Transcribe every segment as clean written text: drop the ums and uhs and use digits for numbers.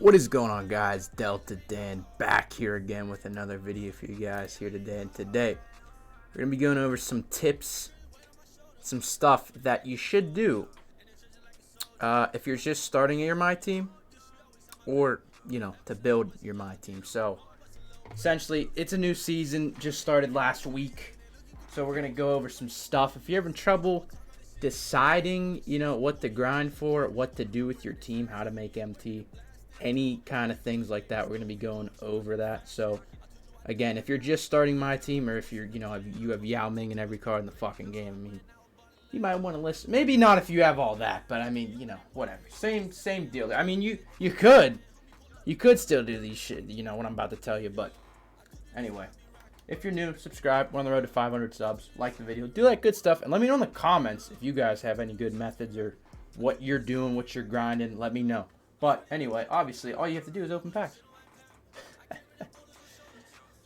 What is going on, guys? Delta Dan back here again with another video for you guys here today. And today we're going to be going over some tips, some stuff that you should do if you're just starting your Myteam, or to build your Myteam. So essentially, it's a new season, just started last week, so we're going to go over some stuff. If you're having trouble deciding what to grind for, what to do with your team, how to make MT, any kind of things like that, we're going to be going over that. So again, if you're just starting Myteam, or if you're you have Yao Ming in every card in the fucking game, I mean, you might want to listen. Maybe not if you have all that, but I mean, whatever, same deal. I mean, you could still do these shit, what I'm about to tell you. But anyway, if you're new, subscribe. We're on the road to 500 subs. Like the video, do that good stuff, and let me know in the comments if you guys have any good methods or what you're doing, what you're grinding. Let me know. But anyway, obviously, all you have to do is open packs.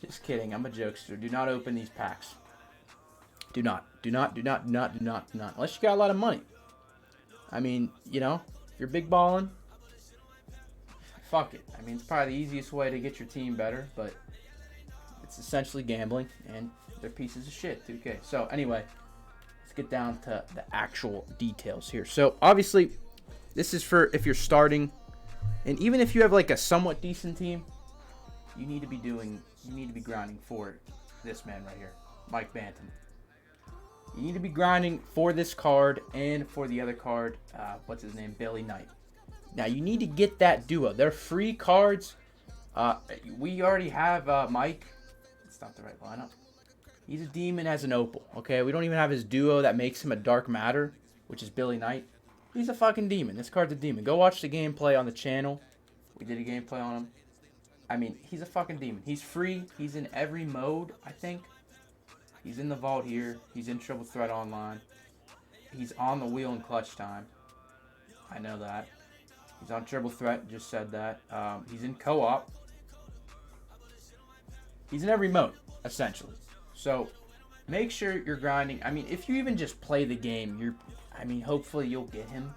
Just kidding. I'm a jokester. Do not open these packs. Do not. Unless you got a lot of money. I mean, if you're big balling, fuck it. I mean, it's probably the easiest way to get your team better, but it's essentially gambling, and they're pieces of shit, 2K. So anyway, let's get down to the actual details here. So obviously, this is for if you're starting. And even if you have like a somewhat decent team, you need to be grinding for this man right here, Myteam. You need to be grinding for this card and for the other card, what's his name, Billy Knight. Now you need to get that duo. They're free cards. We already have Mike. It's not the right lineup. He's a demon as an opal. Okay, we don't even have his duo that makes him a dark matter, which is Billy Knight. He's a fucking demon. This card's a demon. Go watch the gameplay on the channel. We did a gameplay on him. I mean, he's a fucking demon. He's free. He's in every mode, I think. He's in the vault here. He's in Triple Threat Online. He's on the wheel in clutch time. I know that. He's on Triple Threat. Just said that. He's in co-op. He's in every mode, essentially. So, make sure you're grinding. I mean, if you even just play the game, hopefully you'll get him.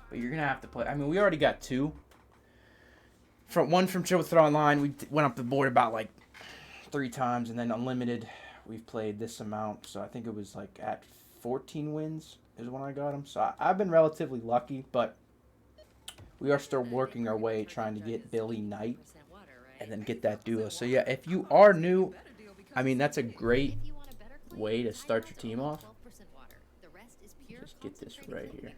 But you're going to have to play. I mean, we already got two. One from Triple Threat Online. We went up the board about like 3 times. And then Unlimited, we've played this amount. So I think it was like at 14 wins is when I got him. So I've been relatively lucky. But we are still working our way trying to get Billy Knight. And then get that duo. So yeah, if you are new, I mean, that's a great way to start your team off. Just get this right here.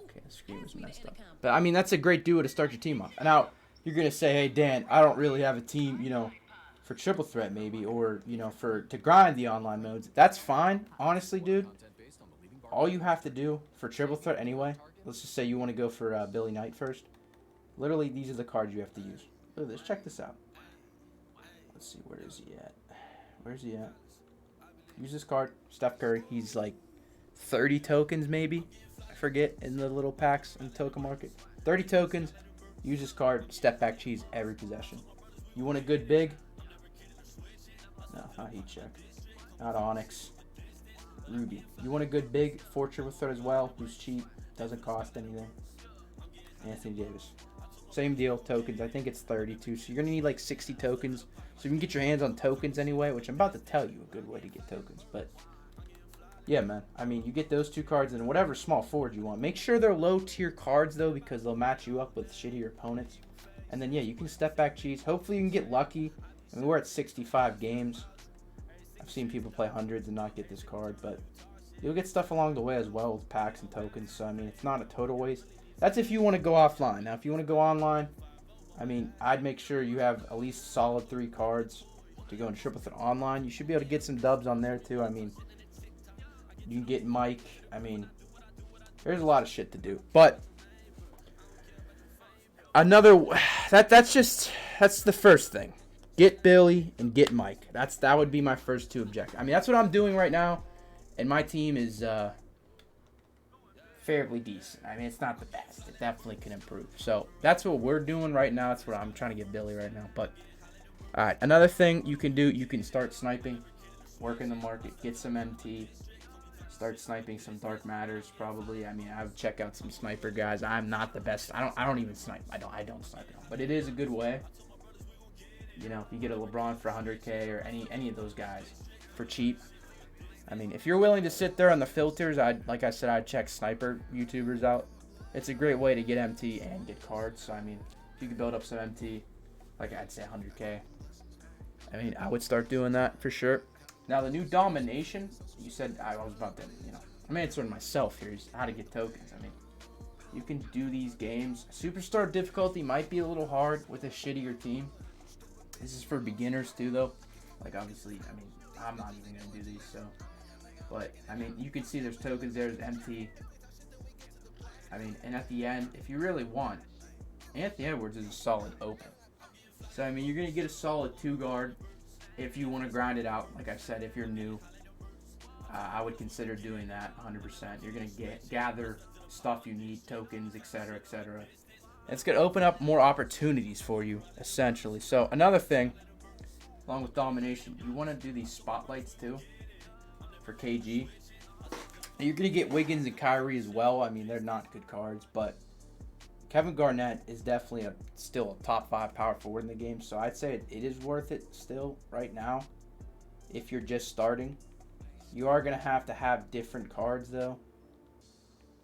Okay, the screen was messed up. But I mean, that's a great duo to start your team off. Now, you're going to say, hey, Dan, I don't really have a team, for Triple Threat maybe, or, to grind the online modes. That's fine. Honestly, dude, all you have to do for Triple Threat anyway, let's just say you want to go for Billy Knight first. Literally, these are the cards you have to use. Look at this. Check this out. Let's see. Where is he at? Where's he at? Use this card. Steph Curry. He's like 30 tokens maybe. I forget in the little packs in the token market. 30 tokens. Use this card. Step back cheese every possession. You want a good big? No, not heat check. Not Onyx. Ruby. You want a good big 4 Triple Threat as well, who's cheap. Doesn't cost anything. Anthony Davis. Same deal, tokens. I think it's 32. So you're going to need like 60 tokens. So you can get your hands on tokens anyway, which I'm about to tell you a good way to get tokens. But yeah, man. I mean, you get those 2 cards and whatever small forward you want. Make sure they're low tier cards though, because they'll match you up with shittier opponents. And then yeah, you can step back cheese. Hopefully you can get lucky. I mean, we're at 65 games. I've seen people play hundreds and not get this card, but you'll get stuff along the way as well with packs and tokens. So I mean, it's not a total waste. That's if you want to go offline. Now, if you want to go online, I mean, I'd make sure you have at least solid 3 cards to go in Triple Threat Online. You should be able to get some dubs on there, too. I mean, you can get Mike. I mean, there's a lot of shit to do. But that's the first thing. Get Billy and get Mike. That would be my first 2 objectives. I mean, that's what I'm doing right now, and my team is fairly decent. I mean, it's not the best. It definitely can improve. So that's what we're doing right now. That's what I'm trying to get Billy right now. But all right, another thing you can do, you can start sniping, work in the market, get some MT, Start sniping some dark matters probably. I mean, I would check out some sniper guys. I'm not the best. I don't even snipe. I don't snipe at all. But it is a good way. You know, if you get a LeBron for 100K or any of those guys for cheap. I mean, if you're willing to sit there on the filters, like I said, I'd check sniper YouTubers out. It's a great way to get MT and get cards. So I mean, if you could build up some MT, like I'd say 100K. I mean, I would start doing that for sure. Now the new domination, you said I was about to, you know, I'm answering myself here. Is how to get tokens. I mean, you can do these games. Superstar difficulty might be a little hard with a shittier team. This is for beginners too, though. Like obviously, I mean, I'm not even gonna do these, so. But I mean, you can see there's tokens there, there's MT. I mean, and at the end, if you really want, Anthony Edwards is a solid open. So I mean, you're gonna get a solid 2-guard if you want to grind it out. Like I said, if you're new, I would consider doing that 100%. You're gonna gather stuff you need, tokens, etc., etc. It's going to open up more opportunities for you, essentially. So another thing, along with domination, you want to do these spotlights too for KG. And you're going to get Wiggins and Kyrie as well. I mean, they're not good cards, but Kevin Garnett is definitely still a top 5 power forward in the game. So I'd say it is worth it still right now if you're just starting. You are going to have different cards though.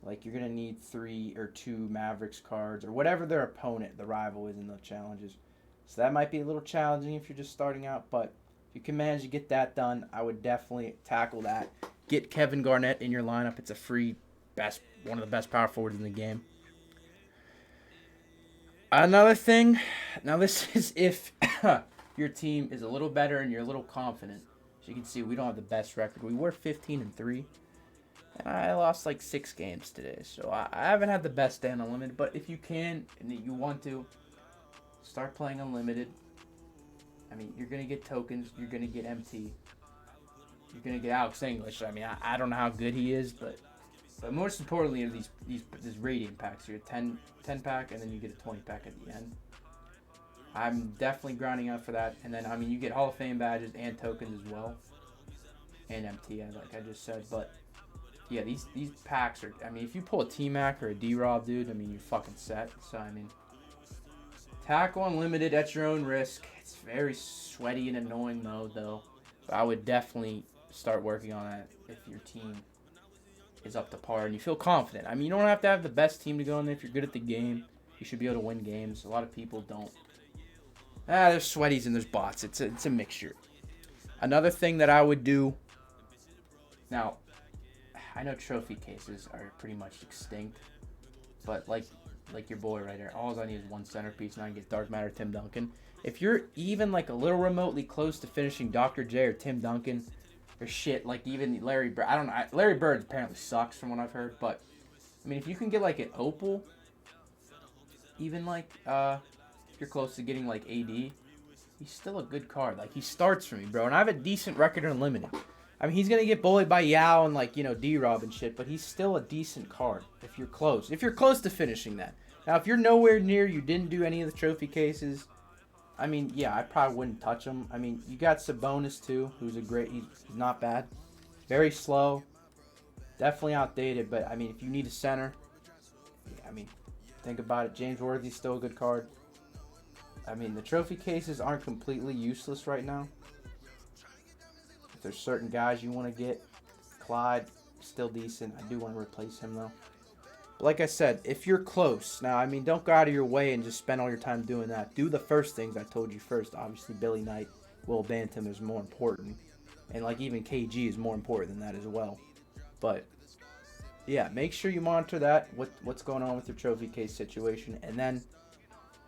Like, you're going to need 3 or 2 Mavericks cards or whatever their opponent, the rival, is in the challenges. So that might be a little challenging if you're just starting out. But if you can manage to get that done, I would definitely tackle that. Get Kevin Garnett in your lineup. It's a free, one of the best power forwards in the game. Another thing, now this is if your team is a little better and you're a little confident. As you can see, we don't have the best record. We were 15-3. And I lost like 6 games today, so I haven't had the best day on Unlimited. But if you can and you want to, start playing Unlimited. I mean, you're going to get tokens. You're going to get MT. You're going to get Alex English. I mean, I don't know how good he is, but most importantly are these Radiant packs. You get 10 pack, and then you get a 20 pack at the end. I'm definitely grinding out for that. And then, I mean, you get Hall of Fame badges and tokens as well. And MT, like I just said, but... yeah, these packs are, I mean, if you pull a T-Mac or a D-Rob, dude, I mean, you're fucking set. So, I mean, tackle Unlimited at your own risk. It's very sweaty and annoying mode, though. But I would definitely start working on that if your team is up to par and you feel confident. I mean, you don't have to have the best team to go in there. If you're good at the game, you should be able to win games. A lot of people don't. There's sweaties and there's bots. It's a mixture. Another thing that I would do, now, I know trophy cases are pretty much extinct, but like your boy right there, all I need is one centerpiece and I can get Dark Matter Tim Duncan. If you're even like a little remotely close to finishing Dr. J or Tim Duncan or shit, like even Larry Bird, I don't know, Larry Bird apparently sucks from what I've heard, but I mean, if you can get like an Opal, even like if you're close to getting like AD, he's still a good card. Like, he starts for me, bro, and I have a decent record in Unlimited. I mean, he's going to get bullied by Yao and, like, you know, D-Rob and shit, but he's still a decent card if you're close. If you're close to finishing that. Now, if you're nowhere near, you didn't do any of the trophy cases, I mean, yeah, I probably wouldn't touch him. I mean, you got Sabonis, too, who's he's not bad. Very slow. Definitely outdated, but, I mean, if you need a center, yeah, I mean, think about it. James Worthy's still a good card. I mean, the trophy cases aren't completely useless right now. If there's certain guys you want to get, Clyde, still decent. I do want to replace him, though. But like I said, if you're close, now, I mean, don't go out of your way and just spend all your time doing that. Do the first things I told you first. Obviously, Billy Knight, Will Bantam is more important. And, like, even KG is more important than that as well. But, yeah, make sure you monitor that, what's going on with your trophy case situation. And then,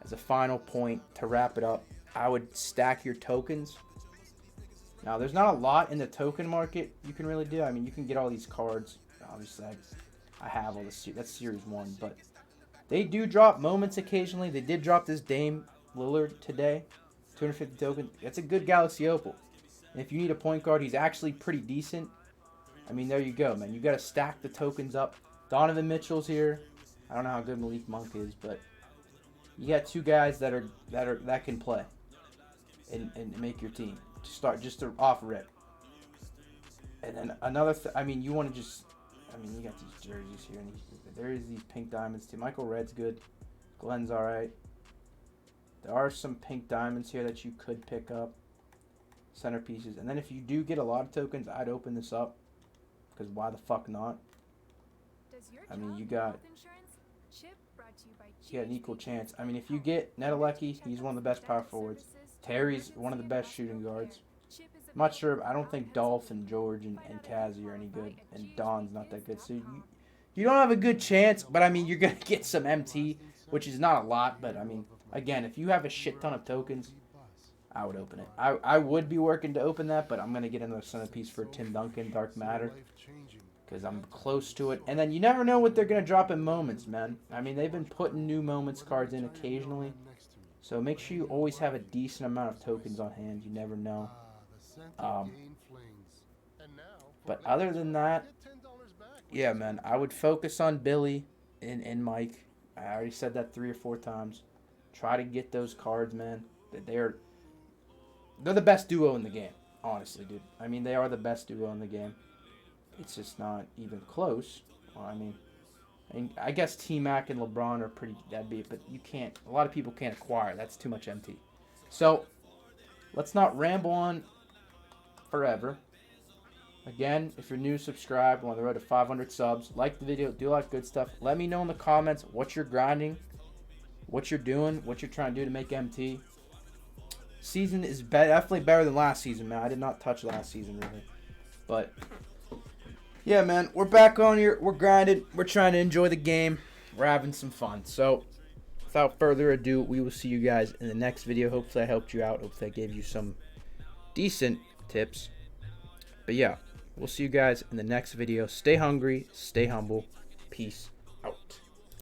as a final point, to wrap it up, I would stack your tokens. Now, there's not a lot in the token market you can really do. I mean, you can get all these cards. Obviously, I have all this. That's Series 1. But they do drop moments occasionally. They did drop this Dame Lillard today. 250 token. That's a good Galaxy Opal. And if you need a point guard, he's actually pretty decent. I mean, there you go, man. You got to stack the tokens up. Donovan Mitchell's here. I don't know how good Malik Monk is, but you got 2 guys that can play and make your team. Just to off rip. And then another, I mean, you want to just, I mean, you got these jerseys here, and there is these pink diamonds too. Michael Red's good. Glenn's all right. There are some pink diamonds here that you could pick up. Centerpieces. And then if you do get a lot of tokens, I'd open this up. Because why the fuck not? I mean, you got an equal chance. I mean, if you get Nedelecki, he's one of the best power forwards. Terry's one of the best shooting guards. I'm not sure. I don't think Dolph and George and Kazzy are any good. And Don's not that good. So you don't have a good chance. But, I mean, you're going to get some MT, which is not a lot. But, I mean, again, if you have a shit ton of tokens, I would open it. I would be working to open that, but I'm going to get another centerpiece for Tim Duncan, Dark Matter, because I'm close to it. And then you never know what they're going to drop in moments, man. I mean, they've been putting new moments cards in occasionally, so make sure you always have a decent amount of tokens on hand. You never know. But other than that, yeah, man, I would focus on Billy and Mike. I already said that 3 or 4 times. Try to get those cards, man. They're the best duo in the game, honestly, dude. I mean, they are the best duo in the game. It's just not even close. Well, I mean, I guess T-Mac and LeBron are pretty, that'd be it, but you can't, a lot of people can't acquire. That's too much MT. So, let's not ramble on forever. Again, if you're new, subscribe. We're on the road to 500 subs. Like the video, do a lot of good stuff. Let me know in the comments what you're grinding, what you're doing, what you're trying to do to make MT. Season is definitely better than last season, man. I did not touch last season, really. But, yeah, man, we're back on here. We're grinding. We're trying to enjoy the game. We're having some fun. So, without further ado, we will see you guys in the next video. Hopefully I helped you out. Hopefully I gave you some decent tips. But, yeah, we'll see you guys in the next video. Stay hungry. Stay humble. Peace.